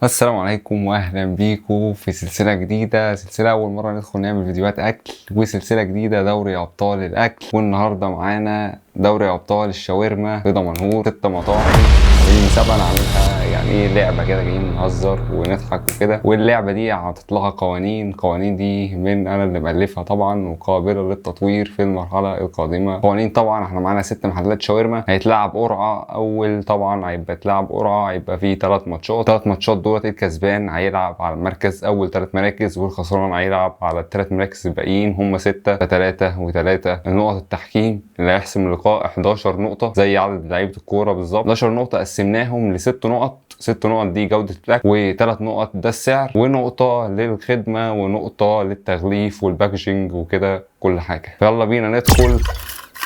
السلام عليكم واهلا بيكم في سلسله جديده، سلسله اول مره ندخل نعمل فيديوهات اكل، وسلسله جديده دوري ابطال الاكل. والنهارده معانا دوري ابطال الشاورما في دمنهور، 6 مطاعم. المسابقه انا عاملها يعني ايه لعبه كده، جايين نهزر ونضحك وكده. واللعبه دي حاطط لها قوانين دي من انا اللي مالفها طبعا، وقابله للتطوير في المرحله القادمه. قوانين طبعا احنا معانا 6 محلات شاورما، هيتلعب قرعه. اول طبعا هيبقى يتلعب قرعه، هيبقى فيه 3 ماتشات. 3 ماتشات دولت الكسبان هيلعب على المركز اول 3 مراكز، والخسران هيلعب على ال3 مراكز الباقيين، هم 6 ف3 و3. نقط التحكيم اللي هيحسم اللقاء 11 نقطه زي عدد لعيبه الكوره بالظبط. 11 نقطه قسمناهم ل6 نقط. 6 نقط دي جوده الاكل، و3 نقط ده السعر، ونقطه للخدمه، ونقطه للتغليف والباكجينج وكده كل حاجه. يلا بينا ندخل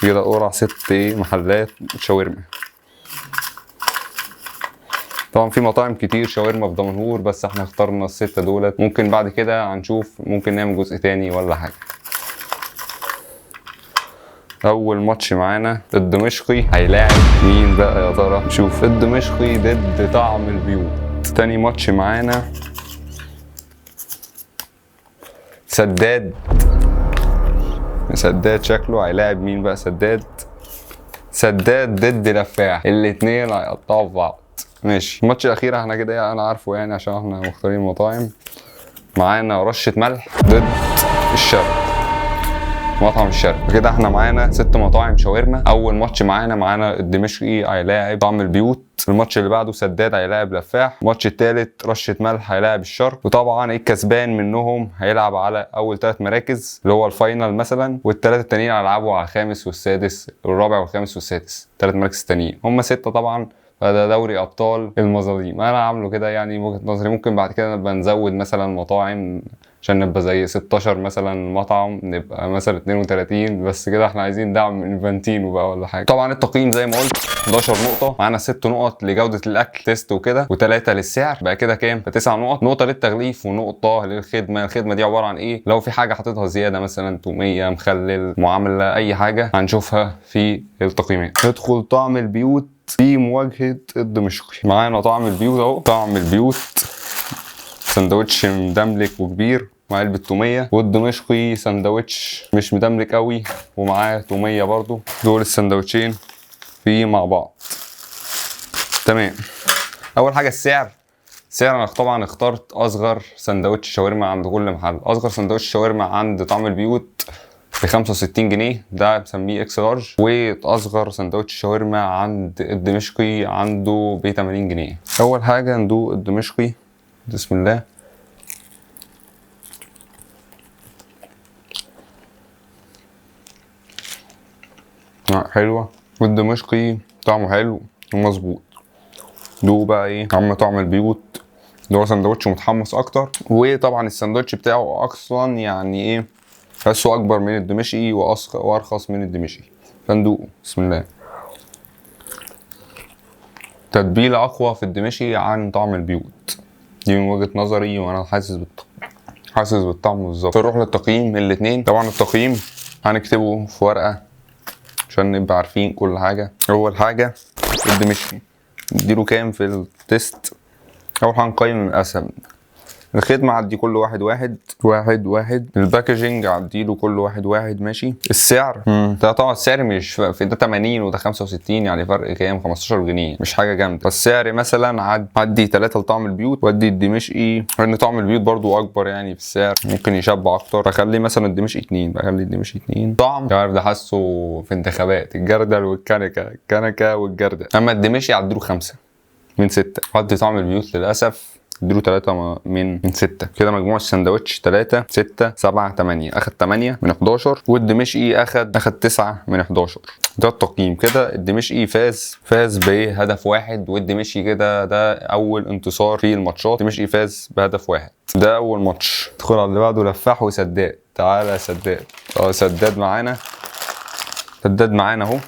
كده قرعه 6 محلات شاورما. طبعا في مطاعم كتير شاورما في دمنهور، بس احنا اخترنا ال6 دولت. ممكن بعد كده هنشوف ممكن نعمل جزء تاني ولا حاجه. اول ماتش معانا الدمشقي هيلاعب مين بقى يا ترى؟ نشوف. الدمشقي ضد طعم البيوت. تاني ماتش معانا سداد شكله هيلاعب مين بقى؟ سداد ضد لفاح. الاتنين هيقطعوا في بعض. ماشي. الماتش الاخير احنا كده انا عارفه يعني، عشان احنا مختارين مطاعم. معانا رشة ملح ضد الشرق، مطعم الشرق. كده احنا معانا 6 مطاعم شاورما. اول ماتش معانا الدمشقي هيلاعب طعم البيوت. الماتش اللي بعده سداد هيلاعب لفاح. الماتش الثالث رشة ملح هيلاعب الشرق. وطبعا الكسبان منهم هيلعب على اول 3 مراكز اللي هو الفاينل مثلا، والثلاثه التانيين هيلعبوا على الخامس والسادس، الرابع والخامس والسادس، 3 مراكز تانيين. هم 6 طبعا. فده دوري ابطال المظاليم. انا عامله كده يعني وجهة نظري. ممكن بعد كده نبقى نزود مثلا مطاعم عشان نبقى زي 16 مثلا مطعم، نبقى مثلا 32. بس كده احنا عايزين دعم من انفانتينو بقى ولا حاجه. طبعا التقييم زي ما قلت 11 نقطه. معانا 6 نقط لجوده الاكل تيست وكده، و3 للسعر. بقى كده كام؟ 9 نقط. نقطه للتغليف ونقطه للخدمه. الخدمه دي عباره عن ايه؟ لو في حاجه حاططها زياده مثلا توميه، مخلل، معامله، اي حاجه هنشوفها في التقييمات. ندخل طعم البيوت في مواجهه الدمشقي. معانا طعم البيوت اهو. طعم البيوت سندوتش مدملك وكبير مع علبة تومية، والدمشقي سندوتش مش مدملك قوي ومعاه تومية برضو. دول السندوتشين في مع بعض. تمام. اول حاجة السعر انا طبعا اخترت اصغر سندوتش شاورما عند كل محل. اصغر سندوتش شاورما عند طعم البيوت ب 65 جنيه، ده بسميه اكس لارج. واصغر سندوتش شاورما عند الدمشقي عنده ب 80 جنيه. اول حاجة ندوق الدمشقي، بسم الله. حلوة. والدمشقي طعمه حلو ومظبوط. دوق بقى ايه عم طعم البيوت. ده هو سندوتش متحمص اكتر، وطبعا السندوتش بتاعه اصلا يعني ايه، حسه اكبر من الدمشقي وارخص من الدمشقي. فندوقه بسم الله. تتبيلة اقوى في الدمشقي عن طعم البيوت، دي من وجهة نظري، وانا حاسس بالطعم بالظبط. نروح للتقييم الاتنين. طبعا التقييم هنكتبه في ورقة عشان نبقى عارفين كل حاجة. أول حاجة الدمشقي نديله كام في التست؟ أول حاجة نقيم الأسهم. الخدمة عدي كل واحد. الباكجينج عديله كل واحد ماشي. السعر ده طبعا السعر مش في ده 80 وده 65، يعني فرق كام؟ 15 جنيه، مش حاجة جامدة. السعر مثلا عدي 3 لطعم البيوت، ودي الدمشقي لأن طعم البيوت برضو أكبر يعني في السعر، ممكن يشبع أكتر، فخلي مثلا الدمشقي 2. بخلي الدمشقي 2. طعم مش عارف، ده حاسه في انتخابات الجردل والكنكة والجردل. أما الدمشقي عديله 5 من 6. عدي طعم البيوت للأسف اديله 3 من 6. كده مجموع السندوتش 3 6 7 8. اخد 8 من 11، والدمشقي اخد 9 من 11. ده التقييم. كده الدمشقي فاز بهدف واحد، والدمشقي كده ده اول انتصار في الماتشات. الدمشقي فاز بهدف واحد. ده اول ماتش. ندخل على اللي بعده، لفاح وسداد. تعالى يا سداد. سداد معانا اهو.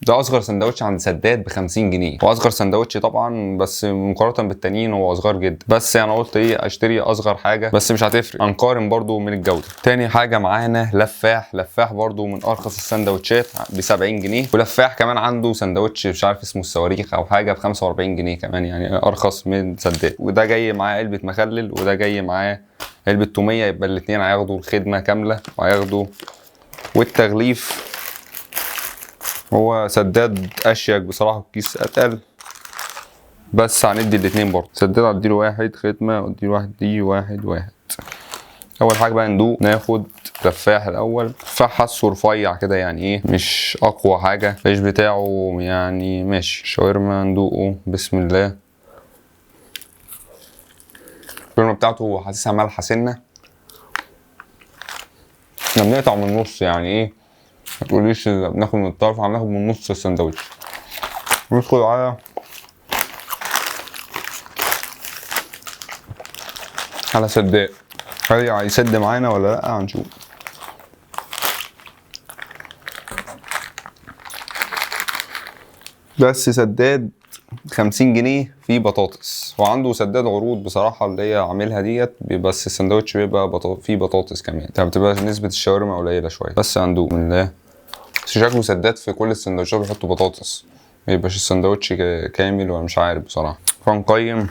ده اصغر سندوتش عند سداد ب 50 جنيه، واصغر سندوتش طبعا، بس مقارنه بالتانيين هو صغير جدا، بس يعني قلت ايه اشتري اصغر حاجه، بس مش هتفرق، هنقارن برضو من الجوده. تاني حاجه معانا لفاح برضو من ارخص السندوتشات ب 70 جنيه، ولفاح كمان عنده سندوتش مش عارف اسمه الصواريخ او حاجه ب 45 جنيه كمان، يعني ارخص من سداد. وده جاي معاه علبه مخلل، وده جاي معاه علبه توميه، يبقى الاثنين هياخدوا الخدمه كامله وهياخدوا والتغليف. هو سداد اشيك بصراحه، الكيس اتقل، بس هندي الاثنين برضه. سداد هديله واحد خدمه، واديله واحد دي واحد. اول حاجه بقى ندوق، ناخد تفاح الاول. تفاح حاسه رفيع كده، يعني ايه مش اقوى حاجه، العيش بتاعه يعني ماشي. شاورما ندوقه، بسم الله. الشاورما بتاعته حاسسها مالحه سنه، احنا بنقطع من النص، يعني ايه ما تقوليش بناخد من الطرف، هناخد من نص السندوتش. ندخل على سداد، هل هيسد معانا ولا لا؟ هنشوف. بس سداد 50 جنيه فيه بطاطس، وعنده سداد عروض بصراحة اللي هي عاملها ديت، بس السندوتش بيبقى فيه بطاطس كمان، يعني بتبقى نسبة الشاورما قليلة شوية. بس هندوق من الله. بس شكله سداد في كل السندوتشات بيحطوا بطاطس، ميبقاش السندوتش كامل، ولا مش عارف بصراحة. فنقيم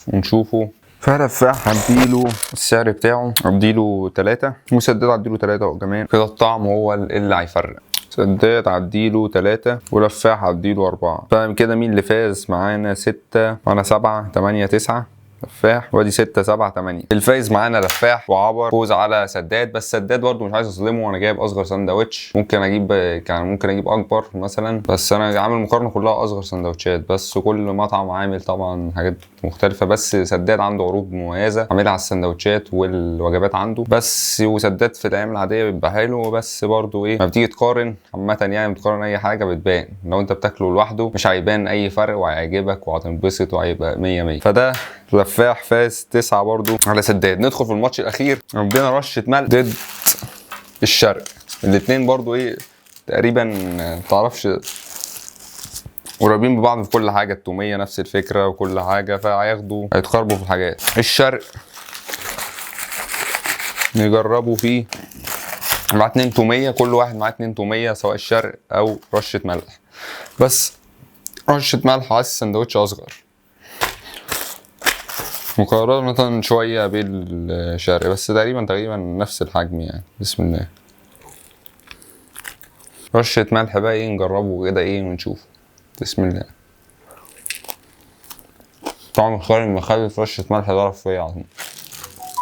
ونشوفه. فلفاح هديله السعر بتاعه، هديله 3، وسداد هديله 3 اهو كمان، كده الطعم هو اللي هيفرق. سداد هديله 3 ولفاح هديله 4. فكده مين اللي فاز؟ معانا 6، معانا 7، 8، 9 لفاح، وادي 6، 7، 8. الفايز معانا لفاح، وعبر فوز على سداد. بس سداد برضه مش عايز اظلمه، وانا جايب اصغر سندوتش، ممكن اجيب اكبر مثلا، بس انا عامل مقارنه كلها اصغر سندوتشات، بس كل مطعم عامل طبعا حاجات مختلفه. بس سداد عنده عروض مميزه عاملها على السندوتشات والوجبات عنده بس، وسداد في الايام العاديه بيبقى حلو، بس برضه ايه ما بتيجي تقارن عامه، يعني بتقارن اي حاجه بتبان، لو انت بتاكله لوحده مش هيبان اي فرق، وهيعجبك وهتنبسط وهيبقى 100. فده لفاح فاز 9 برضو على سداد. ندخل في الماتش الاخير، عندنا رشه ملح ضد الشرق. الاثنين برضو ايه تقريبا متعرفش، قريبين ببعض في كل حاجه، التوميه نفس الفكره وكل حاجه، هيتقاربوا في الحاجات. الشرق نجربوا فيه مع 2 توميه، كل واحد معاه 2 توميه، سواء الشرق او رشه ملح. بس رشه ملح عايز السندوتش اصغر مقارنة شوية بالشرق، بس تقريبا نفس الحجم يعني. بسم الله. رشة ملح بقى ايه، نجربه كده ايه ونشوف. بسم الله. طعم الخيار المخلل رشة ملح ضرب فيا عظيم،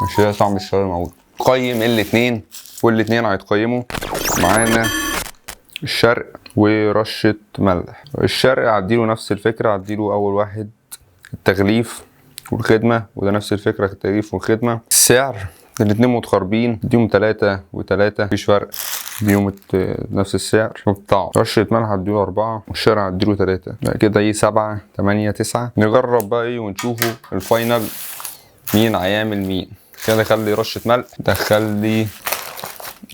مش هي طعم الشاورما موجود. قيم الاتنين، والاتنين هيتقيموا. معانا الشرق ورشة ملح. الشرق هديله نفس الفكرة، هديله أول واحد التغليف والخدمة، وده نفس الفكرة التغليف والخدمة. السعر الاتنين متقاربين، اديهم 3 و3 مفيش فرق، اديهم نفس السعر. والطعم رشة ملح هديله 4، والشارع هديله 3. كده ايه 7، 8، 9. نجرب بقى ايه ونشوفوا الفاينل مين هيعمل مين. كده نخلي رشة ملح، دخلي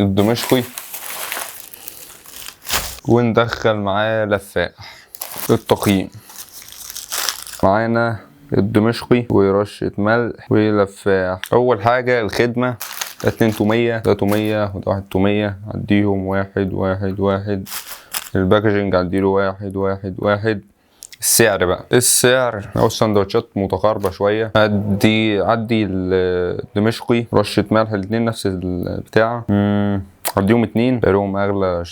الدمشقي، وندخل معاه لفاح. التقييم معانا الدمشقي ورشة ملح ولفاح. أول حاجة الخدمة 2 تومية، ده تومية وده 1 تومية، هديهم 1 1 1. الباكجينج هديله 1 1 1. السعر بقى، السعر أو السندوتشات متقاربة شوية. عدي الدمشقي رشة ملح الاتنين نفس البتاع، هديهم 2، سعرهم اغلى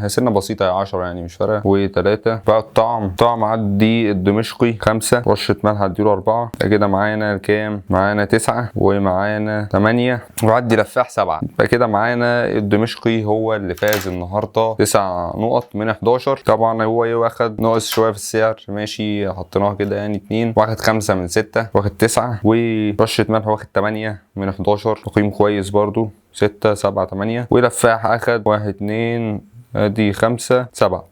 سنه بسيطه، 10 يعني مش فارقه. و3 بقى الطعم عدي الدمشقي 5، رشه ملح هديله 4. كده معانا كام؟ معانا 9 ومعانا 8، وعدي لفاح 7. يبقى كده معانا الدمشقي هو اللي فاز النهارده 9 نقط من 11. طبعا هو ايه واخد ناقص شويه في السعر، ماشي حطيناها كده يعني 2، واخد 5 من 6، واخد 9، ورشه ملح واخد 8 من 11، تقييم كويس برضو 6، 7، 8. ولفاح اخد 1، 2، ادي 5، 7.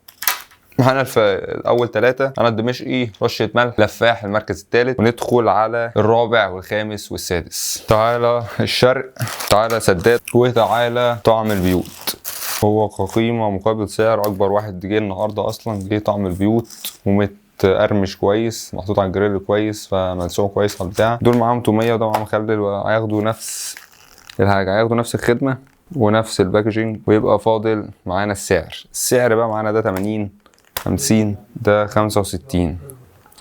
معانا في الاول 3 انا الدمشقي، رشه ملح، لفاح المركز الثالث. وندخل على الرابع والخامس والسادس. تعالى الشرق، تعالى سداد، وتعالى طعم البيوت. هو كقيمة مقابل سعر أكبر واحد جه النهاردة أصلا جه طعم البيوت ومتقرمش كويس، محطوط على الجريل كويس، فملسوع كويس على البتاع. دول معاهم تومية وده معاهم مخلل، وهياخدوا نفس الحاجة، هياخدوا نفس الخدمة ونفس الباكجينج. ويبقى فاضل معانا السعر بقى معانا ده 80 50 ده 65.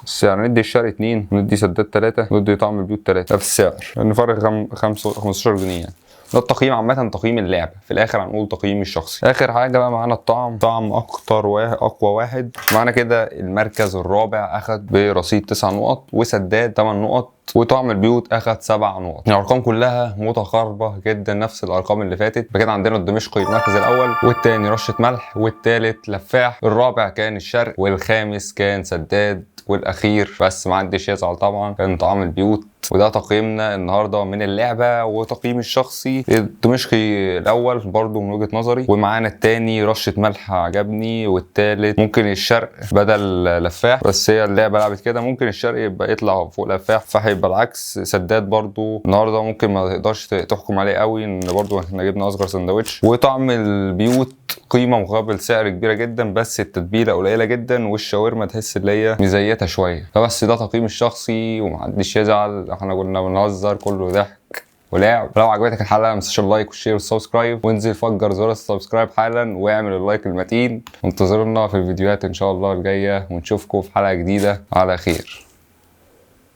السعر ندي الشرق 2 وندي سداد 3 وندي طعم البيوت 3 ده في السعر، لأن فرق 15 جنيه يعني. ده التقييم عامة، تقييم اللعبة. في الآخر هنقول تقييمي الشخصي. آخر حاجة بقى معانا الطعم. طعم أقوى واحد معانا كده المركز الرابع أخد برصيد 9 نقط، وسداد 8 نقط، وطعم البيوت اخد 7 نقط. الارقام كلها متقاربه جدا، نفس الارقام اللي فاتت. فكده عندنا الدمشقي المركز الاول، والتاني رشه ملح، والتالت لفاح، الرابع كان الشرق، والخامس كان سداد، والاخير بس ما حدش يزعل طبعا كان طعم البيوت. وده تقييمنا النهارده من اللعبه، وتقييمي الشخصي الدمشقي الاول برضو من وجهه نظري، ومعانا التاني رشه ملح عجبني، والتالت ممكن الشرق بدل لفاح، بس هي اللعبه لعبت كده، ممكن الشرق يبقى يطلع فوق لفاح، فهيبقى العكس. سداد برضو النهارده ممكن ما تقدرش تحكم عليه قوي، ان برضو احنا جبنا اصغر سندوتش. وطعم البيوت قيمه مقابل سعر كبيره جدا، بس التتبيله قليله جدا، والشاورما تحس ان هي مزيته شويه. فبس ده تقييمي الشخصي، ومحدش يزعل، احنا كنا بنهزر، كله ضحك ولعب. لو عجبتك الحلقه ما تنساش اللايك والشير والسبسكرايب، وانزل فجر زر السبسكرايب حالا، واعمل اللايك المتين. وانتظرونا في الفيديوهات ان شاء الله الجايه، ونشوفكم في حلقه جديده على خير.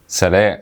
سلام.